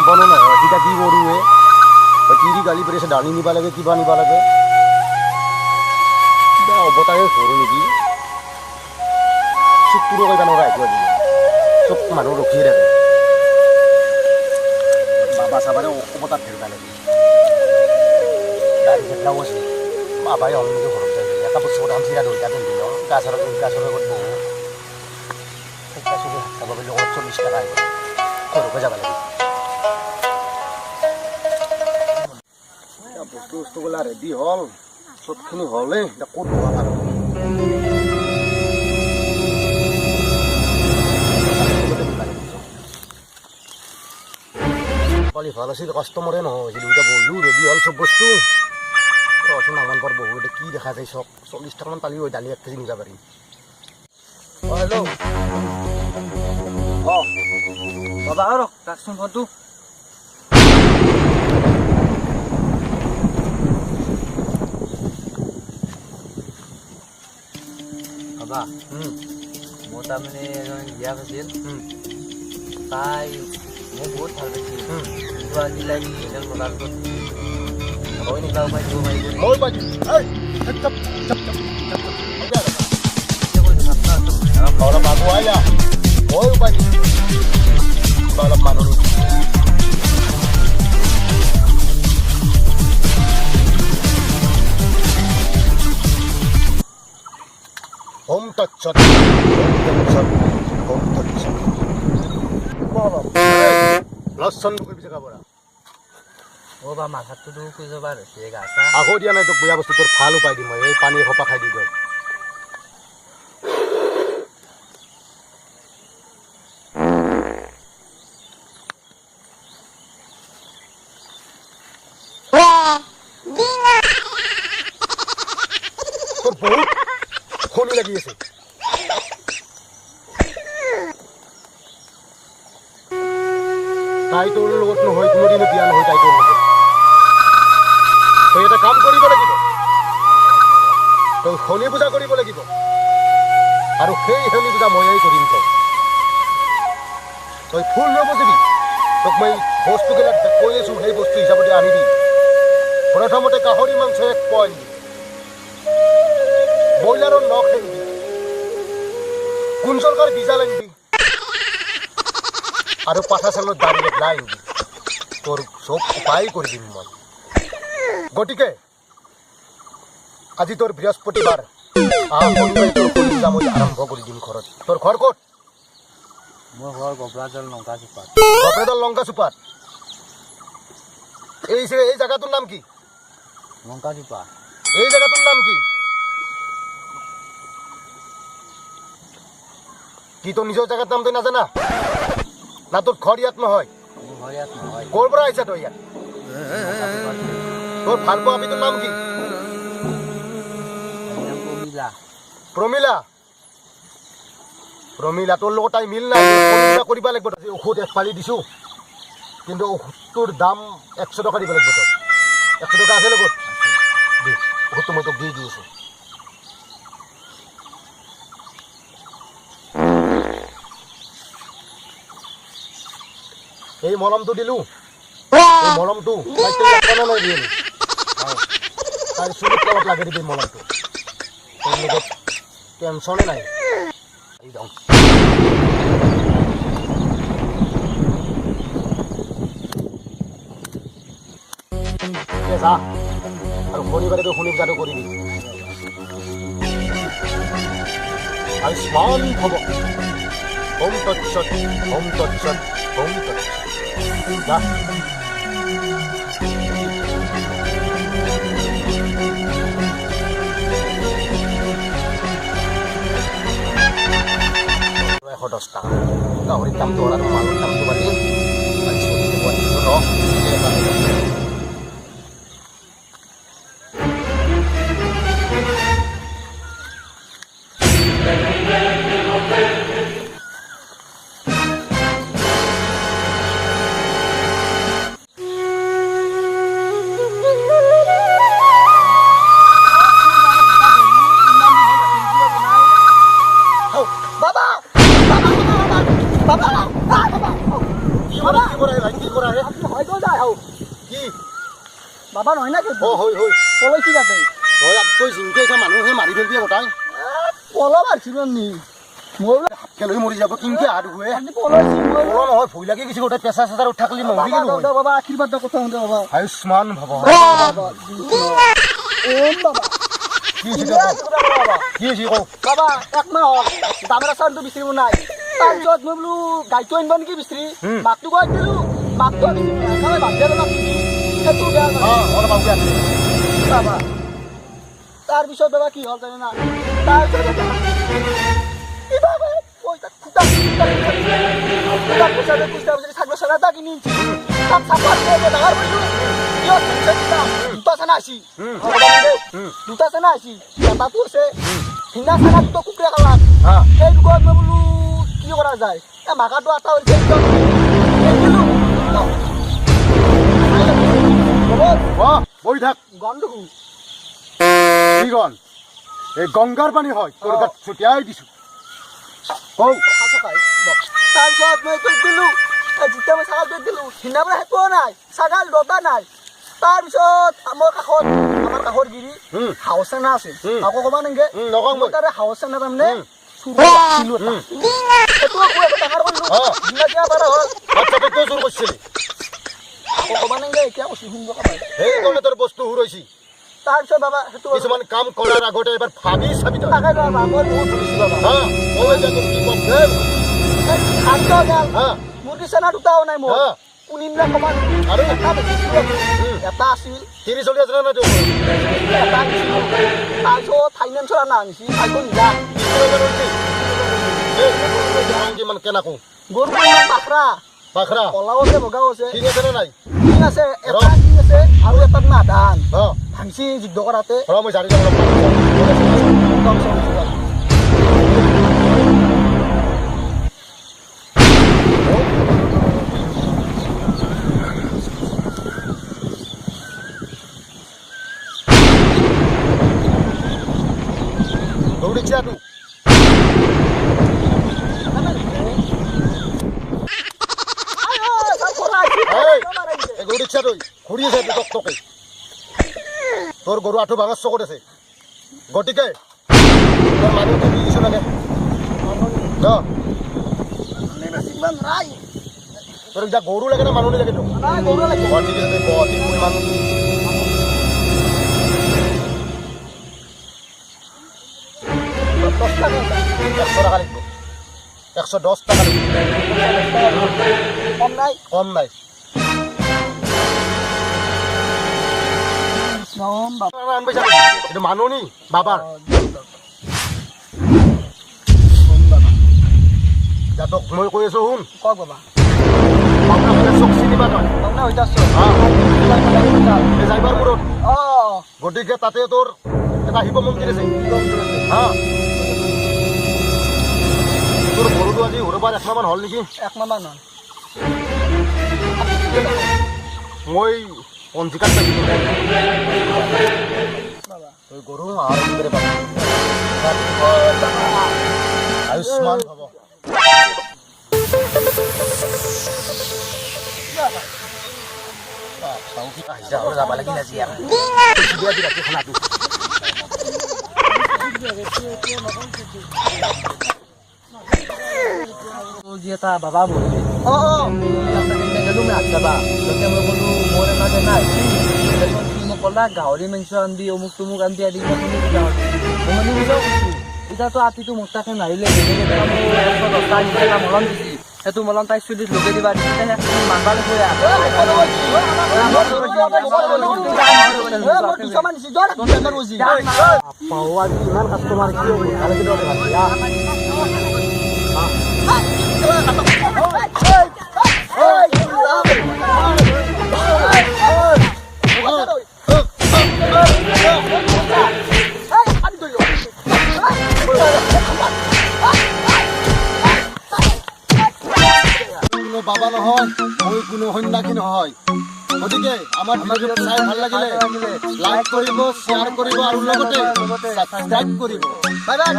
নাপানো নহয় এতিয়া কি কৰোৱে কি গালি পাৰিছে দালি নিব লাগে কিবা নিব লাগে এতিয়া অৱতাৰে কৰোঁ নেকি চুকুৰো কৰিব নোৱাৰা এইটো আজি চব মানুহ ৰখিয়ে থাকে বাবা চাবাৰে অৱতাৰ ফেৰবা লাগে গাড়ী ফেৰলাও আছে বাবাই হ'ল নেকি ঘৰত যায় এটা বস্তু কথা চিৰা ধৰিটা পিন্ধি লওঁ গাছৰ আগত বহোঁ সেইটা চলি ভাত খাব বুলি অলপ 40 টকা আহিব ঘৰকে যাব লাগে বস্তুগিলা ৰেডি হ'ল চবখিনি হ'লেই এতিয়া ক'ত বহা ভাল কালি ভাল আছিল কাষ্টমাৰে নহয় এতিয়া বহিও ৰেডি হ'ল চব বস্তু ৰচোন আমান পৰ বহু এতিয়া কি দেখা যায় চব 40 টকামান পালি হয় দালি 1 কেজি নিব পাৰিম হেল্ল' অঁ বাবা আৰু ৰাখচোন ফোনটো বাবা মোৰ তাৰমানে এজন বিয়া হৈছিল তাই মোক বহুত ভাল পাইছিল কিন্তু আজি লাইক নিজৰ প্ৰডাক্টত হয় নেকি উপায় দিব পাৰিব মই পাইছোঁ অলপ আগুৱাই যা ময়ো পাইছোঁ অলপ মানুহ হোম টচ্ছত লচন পিছে খাবৰা অ' বা মাথাটো কৈ যাবা হৈছে গা চা আকৌ দিয়া নাই তোক বেয়া বস্তু তোৰ ভাল উপায় দিম মই এই পানী এসোপা খাই দি দিয়ক তোৰ বহুত খনি লাগি আছে তাই তোৰ লগত নহয় কোনোদিনো বিয়া নহয় তাই তোৰ লগত তই এটা কাম কৰিব লাগিব তই শনি পূজা কৰিব লাগিব আৰু সেই শনি পূজা ময়েই কৰিম তই ফুল নবজিবি তোক মই বস্তুবিলাক কৈ আছোঁ সেই বস্তু হিচাপতে আনিবি প্ৰথমতে গাহৰি মাংস 1 পইণ্ট ব্ৰইলাৰৰ নখ আনিবি কুঞ্চলকাৰ বিজাল আনিবি আৰু পাঠা চাউলৰ দালি লাই আনিবি তোৰ চব উপায় কৰি দিম মই গতিকে আজি তোৰ বৃহস্পতিবাৰ শনিবাৰে তোৰ শনি পূজা মই আৰম্ভ কৰি দিম ঘৰত তোৰ ঘৰ ক'ত মোৰ ঘৰ গবৰাদল লংকা চুপাত গবৰাদল লংকা চুপাত এই জেগাটোৰ নাম কি লংকা চুপা এই জেগাটোৰ নাম কি কি তোৰ নিজৰ জেগাৰ নাম তই নাজানা না তোৰ ঘৰ ইয়াত নহয় মোৰ ঘৰ ইয়াত নহয় ক'ৰ পৰা আহিছা তই ইয়াত তোৰ ভাল পোৱা আপিটোৰ নাম কি প্ৰমিলা প্ৰমিলা তোৰ লগত তাই মিল নাই কৰিব লাগিব ঔষধ 1 পালি দিছোঁ কিন্তু ঔষধটোৰ দাম 100 টকা দিব লাগিব তই 100 টকা আছে লগত ঔষধটো মই তোক দি আছোঁ এই মলমটো দিলোঁ এই মলমটো তাই চুলিত তলত লাগি দিবি মলমটো তোৰ লগত টেনশ্যনে নাই যা আৰু শনিবাৰে তই শনি পূজাটো কৰিবি আয়ুষ্মান ভৱ ওম তৎসৎ ওম তৎসৎ ওম তৎসৎ যা $110 গাহৰিৰ দামটো হ'ল আৰু মানুহৰ দামটো বাঢ়ি বাবা নহয় না অ হৈ হৈ পলাইছি তাতে তই তই জিংকে আছা মানুহে মাৰি ফেলবি গোটাই পলা মাৰিছিল নি মই কেলৈ মৰি যাব কিনকে আৰু হুৱে পলাইছি মই নহয় ভয় লাগি গৈছে গোটাই পেছা চেচাৰ উঠাকলি মৰি গেলো বাবা আশীৰ্বাদ কথা শুনতে বাবা আয়ুষ্মান ভৱ ওম বাবা কি হৈছে বাবা কি হৈছে কওঁ বাবা এক মাহ হ'ল দামেৰা চাউলটো বিচাৰিব নাই তাৰপিছত মই বোলো গাইটো আনিব নেকি বিচাৰি মাকটো গৈ দিলোঁ মাকটো আনিছোঁ একেবাৰে ভাত দিয়া মাক সেইটো বেয়া অলপ আগে আছে বাবা তাৰপিছত বাবা কি হ'ল জানে না তাৰপিছত পইচা ছাগল চানা এটা কিনি তাক চাপা ডাঙৰ কৰিলোঁ দুটা চানা আছি দুটা চানা আছি এটা পৰছে হিন্দা চানা দুটা কুকুৰা খালাক সেই দুখন মই বোলো কি কৰা যায় এই মাকাটো এটা হৈছে বহি থাক গন্ধ কি গন এই গংগাৰ পানী হয় তোৰ গাত ছটিয়াই দিছো তাৰপিছত মই তোক দিলোঁ যেতিয়া মই ছাগাল তোক দিলোঁ সিদিনা পৰা সেইটোও নাই ছাগাল দবা নাই তাৰপিছত আমাৰ কাষৰ গিৰি হাউচ চেনা আছিল আকৌ ক'বা নেকি মই তাৰে হাউচ চেনা তাৰমানে তোৰ বস্তু হুৰাইছি তাৰপিছত বাবা সেইটো কিছুমান কাম কৰাৰ আগতে এবাৰ ভাবি চাবি তই তাকে বাবা মই বহুত ধৰিছোঁ বাবা মুৰ্গী চেনা দুটাও নাই মোৰ কুনিমলা কমান আৰু এটা বেচিছিলোঁ এটা আছিল তিৰি চলি আছে না তোৰ এটা আনিছিলোঁ তাৰপিছত ফাইনেন্সৰ আনা আনিছি চাইকো নিলা কিমান কেনেকো গৰু পাখৰা পাখৰা কলাও আছে বগাও আছে ঠিক আছে নে নাই ঠিক আছে এটা ঠিক আছে আৰু এটাত না ধান ভাংচি যুদ্ধ কৰাতে মই জানি যাম দৌৰিছা তো গৌৰিছা তই ঘূৰি আছে টকটকে তোৰ গৰু আঁঠু ভাঙাৰ চকত আছে গতিকে তোৰ মানুহটো দি দিছো লাগে তোৰ এতিয়া গৰু লাগে না মানুহ লাগে তোক ঠিক আছে মানুহ 100 টাকা লাগিব 110 টাকা লাগিব কম নাই এইটো মানুহ নি বাবাৰ তোক মই কৈ আছো শুন কওক বাবা চক চিনিবা তই যাইবাৰ মূৰত গতিকে তাতে তোৰ এটা শিৱ মন্দিৰ আছে তোৰ গৰুটো আজি সৰুবাৰ 1 মাহমান হ'ল নেকি 1 মাহমান হ'ল মই পঞ্জিকাত পাইছোঁ তই গৰু আয়ুষ্মান হ'ব যাব লাগিল আজি ৰাতি খানাটো যি এটা বাবা মৰিলে গেলো মই হাত যাবা যাতে মই ক'লো মোৰ এনেকৈ নাই সি মোক ক'লা গাহৰি মাংস আনবি অমুক তমুক আনবি আদি মই মানে নিজেও কৈছোঁ এতিয়াতো আতিটো মোৰ তাকে নাহিলে মোৰ 110 এটা মলম দিছি সেইটো মলম তাইক চুলিত লগাই দিবা দিছে মানবা ইমান কাষ্টমাৰ বাবা নহয় মই কোনো সন্যাসী নহয় গতিকে আমাৰ ভিডিঅ'টো চাই ভাল লাগিলে লাইক কৰিব শ্বেয়াৰ কৰিব আৰু লগতে ছাবস্ক্ৰাইব কৰিব বাই বাই